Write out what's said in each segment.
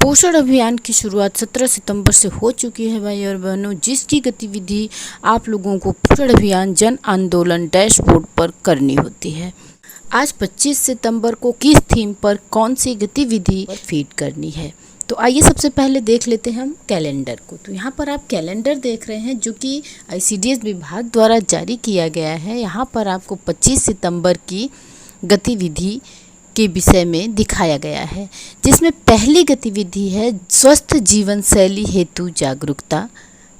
पोषण अभियान की शुरुआत 17 सितंबर से हो चुकी है भाई और बहनों, जिसकी गतिविधि आप लोगों को पोषण अभियान जन आंदोलन डैशबोर्ड पर करनी होती है। आज 25 सितंबर को किस थीम पर कौन सी गतिविधि पर फीड करनी है, तो आइए सबसे पहले देख लेते हैं हम कैलेंडर को। तो यहाँ पर आप कैलेंडर देख रहे हैं जो कि ICDS विभाग द्वारा जारी किया गया है। यहाँ पर आपको 25 सितंबर की गतिविधि के विषय में दिखाया गया है, जिसमें पहली गतिविधि है स्वस्थ जीवन शैली हेतु जागरूकता।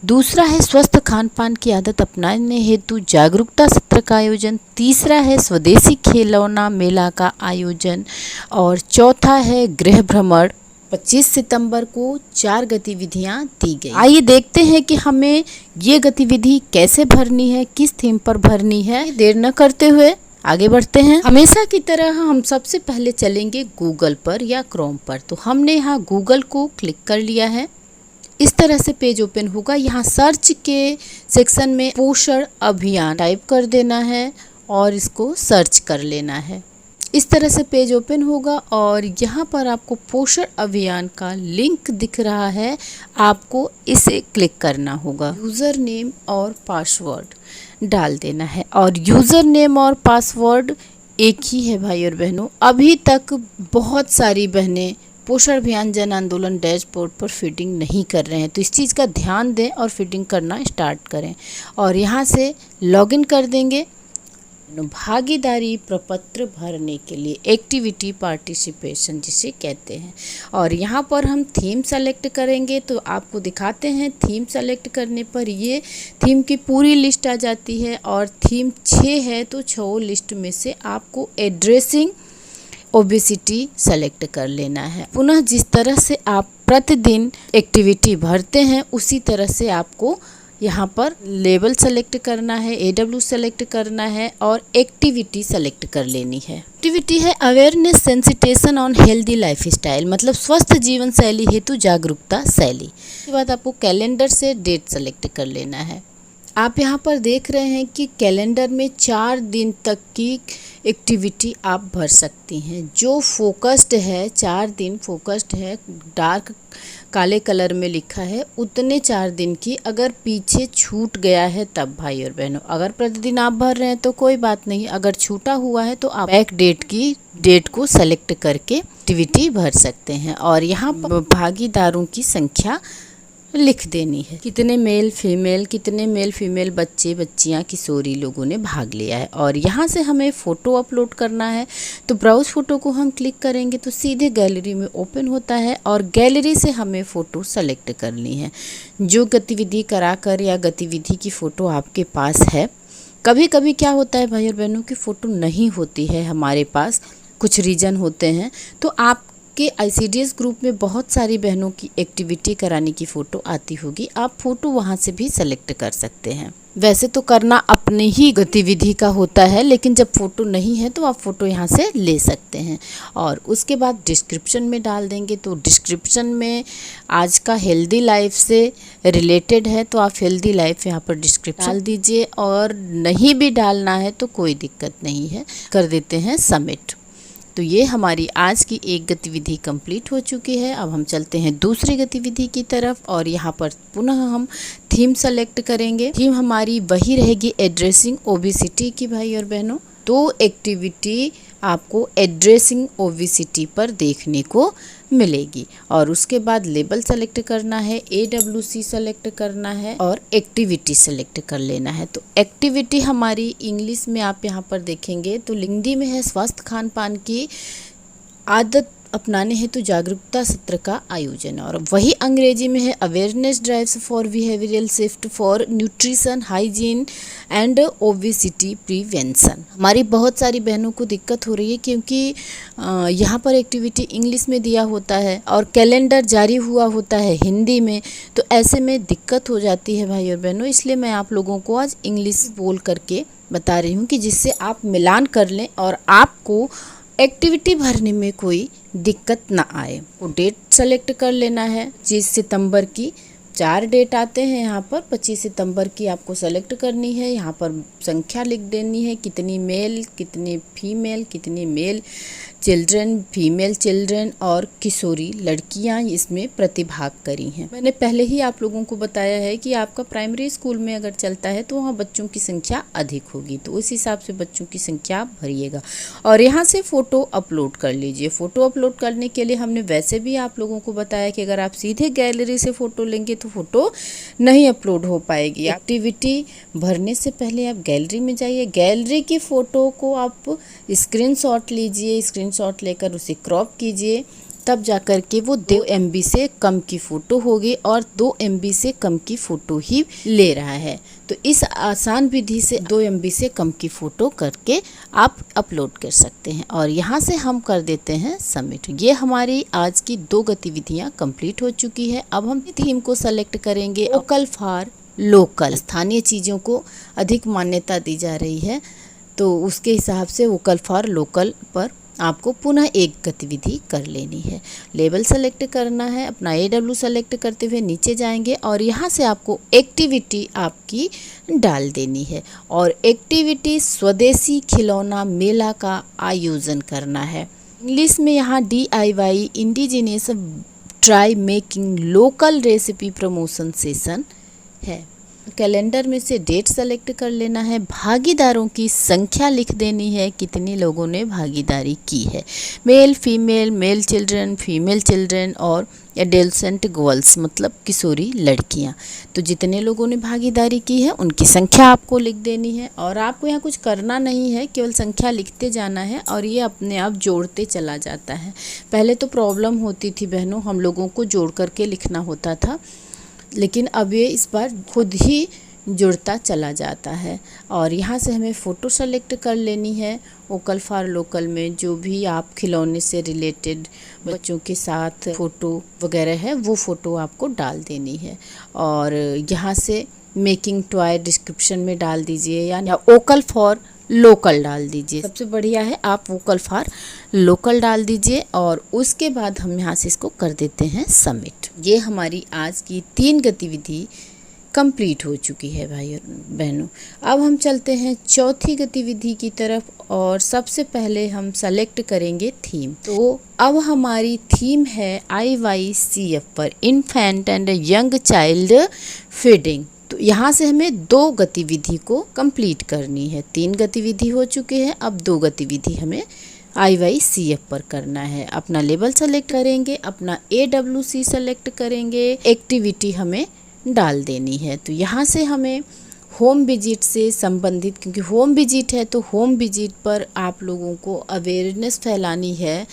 दूसरा है स्वस्थ खान पान की आदत अपनाने हेतु जागरूकता सत्र का आयोजन। तीसरा है स्वदेशी खिलौना मेला का आयोजन और चौथा है गृह भ्रमण। 25 सितंबर को 4 गतिविधियां दी गई। आइए देखते हैं कि हमें ये गतिविधि कैसे भरनी है, किस थीम पर भरनी है। देर न करते हुए आगे बढ़ते हैं। हमेशा की तरह हम सबसे पहले चलेंगे गूगल पर या क्रोम पर। तो हमने यहाँ गूगल को क्लिक कर लिया है। इस तरह से पेज ओपन होगा। यहाँ सर्च के सेक्शन में पोषण अभियान टाइप कर देना है और इसको सर्च कर लेना है। इस तरह से पेज ओपन होगा और यहाँ पर आपको पोषण अभियान का लिंक दिख रहा है, आपको इसे क्लिक करना होगा। यूज़र नेम और पासवर्ड डाल देना है और यूज़र नेम और पासवर्ड एक ही है भाई और बहनों। अभी तक बहुत सारी बहनें पोषण अभियान जन आंदोलन डैशबोर्ड पर फीडिंग नहीं कर रहे हैं, तो इस चीज़ का ध्यान दें और फीडिंग करना स्टार्ट करें। और यहाँ से लॉगिन कर देंगे। भागीदारी प्रपत्र भरने के लिए एक्टिविटी पार्टिसिपेशन जिसे कहते हैं, और यहाँ पर हम थीम सेलेक्ट करेंगे। तो आपको दिखाते हैं थीम सेलेक्ट करने पर ये थीम की पूरी लिस्ट आ जाती है और थीम 6 है तो 6 लिस्ट में से आपको एड्रेसिंग ओबेसिटी सेलेक्ट कर लेना है। पुनः जिस तरह से आप प्रतिदिन एक्टिविटी भरते हैं उसी तरह से आपको यहाँ पर लेबल सेलेक्ट करना है, AW सेलेक्ट करना है और एक्टिविटी सेलेक्ट कर लेनी है। एक्टिविटी है अवेयरनेस सेंसिटेशन ऑन हेल्दी लाइफस्टाइल, मतलब स्वस्थ जीवन शैली हेतु जागरूकता शैली। इसके बाद आपको कैलेंडर से डेट सेलेक्ट कर लेना है। आप यहाँ पर देख रहे हैं कि कैलेंडर में 4 दिन तक की एक्टिविटी आप भर सकती हैं। जो फोकस्ड है 4 दिन फोकस्ड है, डार्क काले कलर में लिखा है, उतने 4 दिन की। अगर पीछे छूट गया है तब भाई और बहनों, अगर प्रतिदिन आप भर रहे हैं तो कोई बात नहीं, अगर छूटा हुआ है तो आप बैक डेट की डेट को सेलेक्ट करके एक्टिविटी भर सकते हैं। और यहाँ पर भागीदारों की संख्या लिख देनी है, कितने मेल फीमेल बच्चे बच्चियां किशोरी लोगों ने भाग लिया है। और यहाँ से हमें फ़ोटो अपलोड करना है, तो ब्राउज फ़ोटो को हम क्लिक करेंगे तो सीधे गैलरी में ओपन होता है और गैलरी से हमें फ़ोटो सेलेक्ट करनी है जो गतिविधि कराकर या गतिविधि की फ़ोटो आपके पास है। कभी कभी क्या होता है भाई और बहनों की फ़ोटो नहीं होती है हमारे पास, कुछ रीज़न होते हैं, तो आप के ICDS ग्रुप में बहुत सारी बहनों की एक्टिविटी कराने की फ़ोटो आती होगी, आप फ़ोटो वहां से भी सेलेक्ट कर सकते हैं। वैसे तो करना अपनी ही गतिविधि का होता है, लेकिन जब फ़ोटो नहीं है तो आप फ़ोटो यहाँ से ले सकते हैं। और उसके बाद डिस्क्रिप्शन में डाल देंगे। तो डिस्क्रिप्शन में आज का हेल्दी लाइफ से रिलेटेड है तो आप हेल्दी लाइफ यहाँ पर डिस्क्रिप्शन डाल दीजिए, और नहीं भी डालना है तो कोई दिक्कत नहीं है, कर देते हैं सबमिट। तो ये हमारी आज की एक गतिविधि कंप्लीट हो चुकी है। अब हम चलते हैं दूसरी गतिविधि की तरफ और यहाँ पर पुनः हम थीम सेलेक्ट करेंगे। थीम हमारी वही रहेगी एड्रेसिंग ओबेसिटी की भाई और बहनों। 2 एक्टिविटी आपको एड्रेसिंग ओबेसिटी पर देखने को मिलेगी और उसके बाद लेबल सेलेक्ट करना है, AWC सेलेक्ट करना है और एक्टिविटी सेलेक्ट कर लेना है। तो एक्टिविटी हमारी इंग्लिश में आप यहाँ पर देखेंगे तो हिंदी में है स्वस्थ खान पान की आदत अपनाने हेतु जागरूकता सत्र का आयोजन, और वही अंग्रेजी में है awareness drives for behavioural shift for nutrition hygiene and obesity prevention. हमारी बहुत सारी बहनों को दिक्कत हो रही है क्योंकि यहाँ पर एक्टिविटी इंग्लिश में दिया होता है और कैलेंडर जारी हुआ होता है हिंदी में, तो ऐसे में दिक्कत हो जाती है भाई और बहनों। इसलिए मैं आप लोगों को आज इंग्लिश बोल करके बता रही हूँ कि जिससे आप मिलान कर लें और आपको एक्टिविटी भरने में कोई दिक्कत ना आए। वो डेट सेलेक्ट कर लेना है। 25 सितंबर की 4 डेट आते हैं यहाँ पर। 25 सितंबर की आपको सेलेक्ट करनी है। यहाँ पर संख्या लिख देनी है, कितनी मेल कितनी फीमेल कितनी मेल चिल्ड्रन, फीमेल चिल्ड्रन और किशोरी लड़कियां इसमें प्रतिभाग करी हैं। मैंने पहले ही आप लोगों को बताया है कि आपका प्राइमरी स्कूल में अगर चलता है तो वहाँ बच्चों की संख्या अधिक होगी, तो उस हिसाब से बच्चों की संख्या आप भरिएगा और यहाँ से फ़ोटो अपलोड कर लीजिए। फ़ोटो अपलोड करने के लिए हमने वैसे भी आप लोगों को बताया कि अगर आप सीधे गैलरी से फ़ोटो लेंगे तो फ़ोटो नहीं अपलोड हो पाएगी। एक्टिविटी भरने से पहले आप गैलरी में जाइए, गैलरी की फ़ोटो को आप स्क्रीनशॉट लीजिए, स्क्रीनशॉट लेकर उसे क्रॉप कीजिए, तब जाकर के वो 2 MB से कम की फ़ोटो होगी और 2 MB से कम की फ़ोटो ही ले रहा है। तो इस आसान विधि से 2 MB से कम की फ़ोटो करके आप अपलोड कर सकते हैं और यहाँ से हम कर देते हैं सबमिट। ये हमारी आज की 2 गतिविधियाँ कंप्लीट हो चुकी है। अब हम थीम को सेलेक्ट करेंगे, वोकल फॉर लोकल। स्थानीय चीज़ों को अधिक मान्यता दी जा रही है, तो उसके हिसाब से वोकल फॉर लोकल पर आपको पुनः एक गतिविधि कर लेनी है। लेबल सेलेक्ट करना है, अपना AW सेलेक्ट करते हुए नीचे जाएंगे और यहाँ से आपको एक्टिविटी आपकी डाल देनी है और एक्टिविटी स्वदेशी खिलौना मेला का आयोजन करना है। इंग्लिश में यहाँ DIY indigenous try making local recipe promotion session है। कैलेंडर में से डेट सेलेक्ट कर लेना है, भागीदारों की संख्या लिख देनी है, कितने लोगों ने भागीदारी की है, male female, male children, female children और एडोलसेंट गर्ल्स मतलब किशोरी लड़कियां। तो जितने लोगों ने भागीदारी की है उनकी संख्या आपको लिख देनी है और आपको यहाँ कुछ करना नहीं है, केवल संख्या लिखते जाना है और ये अपने आप जोड़ते चला जाता है। पहले तो प्रॉब्लम होती थी बहनों, हम लोगों को जोड़ करके लिखना होता था, लेकिन अब ये इस बार खुद ही जुड़ता चला जाता है। और यहाँ से हमें फ़ोटो सेलेक्ट कर लेनी है। वोकल फॉर लोकल में जो भी आप खिलौने से रिलेटेड बच्चों के साथ फ़ोटो वगैरह है वो फ़ोटो आपको डाल देनी है और यहाँ से मेकिंग टॉय डिस्क्रिप्शन में डाल दीजिए या वोकल फॉर लोकल डाल दीजिए। सबसे बढ़िया है आप वोकल फॉर लोकल डाल दीजिए और उसके बाद हम यहाँ से इसको कर देते हैं सबमिट। ये हमारी आज की 3 गतिविधि कंप्लीट हो चुकी है भाई और बहनों। अब हम चलते हैं चौथी गतिविधि की तरफ और सबसे पहले हम सेलेक्ट करेंगे थीम। तो अब हमारी थीम है IYCF पर infant and young child feeding. तो यहाँ से हमें 2 गतिविधि को कंप्लीट करनी है। 3 गतिविधि हो चुके हैं, अब 2 गतिविधि हमें IYCF पर करना है। अपना लेबल सेलेक्ट करेंगे, अपना AWC सेलेक्ट करेंगे, एक्टिविटी हमें डाल देनी है। तो यहाँ से हमें होम विजिट से संबंधित, क्योंकि होम विजिट है तो होम विजिट पर आप लोगों को अवेयरनेस फैलानी है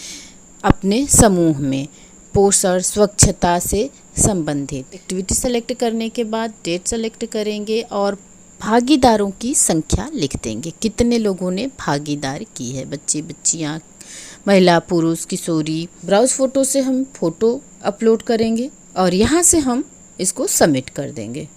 अपने समूह में पोषण स्वच्छता से संबंधित। एक्टिविटी सेलेक्ट करने के बाद डेट सेलेक्ट करेंगे और भागीदारों की संख्या लिख देंगे, कितने लोगों ने भागीदार की है, बच्चे बच्चियाँ, महिला पुरुष किशोरी। ब्राउज फ़ोटो से हम फ़ोटो अपलोड करेंगे और यहाँ से हम इसको सबमिट कर देंगे।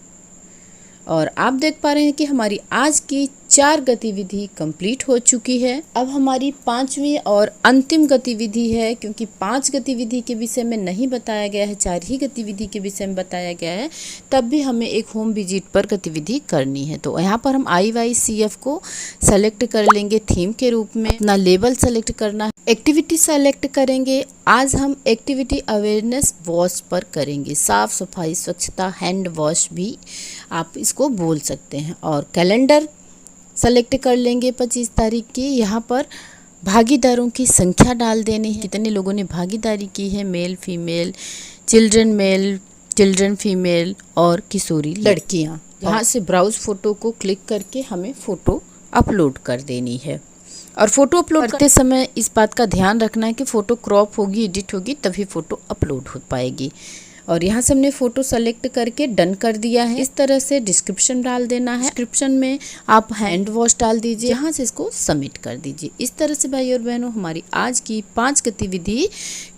और आप देख पा रहे हैं कि हमारी आज की 4 गतिविधि कंप्लीट हो चुकी है। अब हमारी 5वीं और अंतिम गतिविधि है, क्योंकि 5 गतिविधि के विषय में नहीं बताया गया है, 4 ही गतिविधि के विषय में बताया गया है, तब भी हमें एक होम विजिट पर गतिविधि करनी है। तो यहाँ पर हम IYCF को सेलेक्ट कर लेंगे थीम के रूप में, अपना लेबल सेलेक्ट करना है, एक्टिविटी सेलेक्ट करेंगे। आज हम एक्टिविटी अवेयरनेस वॉश पर करेंगे, साफ सफाई स्वच्छता हैंड वॉश भी आप इसको बोल सकते हैं। और कैलेंडर सेलेक्ट कर लेंगे 25 तारीख की। यहाँ पर भागीदारों की संख्या डाल देनी है, कितने लोगों ने भागीदारी की है, मेल चिल्ड्रन फीमेल और किशोरी लड़कियाँ। यहाँ से ब्राउज फ़ोटो को क्लिक करके हमें फ़ोटो अपलोड कर देनी है। और फ़ोटो अपलोड करते समय इस बात का ध्यान रखना है कि फ़ोटो क्रॉप होगी, एडिट होगी, तभी फ़ोटो अपलोड हो पाएगी। और यहाँ से हमने फ़ोटो सेलेक्ट करके डन कर दिया है। इस तरह से डिस्क्रिप्शन डाल देना है, डिस्क्रिप्शन में आप हैंड वॉश डाल दीजिए, यहाँ से इसको सबमिट कर दीजिए। इस तरह से भाई और बहनों हमारी आज की 5 गतिविधि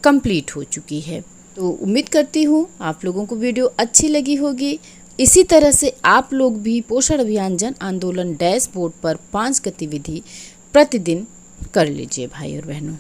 कंप्लीट हो चुकी है। तो उम्मीद करती हूँ आप लोगों को वीडियो अच्छी लगी होगी। इसी तरह से आप लोग भी पोषण अभियान जन आंदोलन डैशबोर्ड पर 5 गतिविधि प्रतिदिन कर लीजिए भाई और बहनों।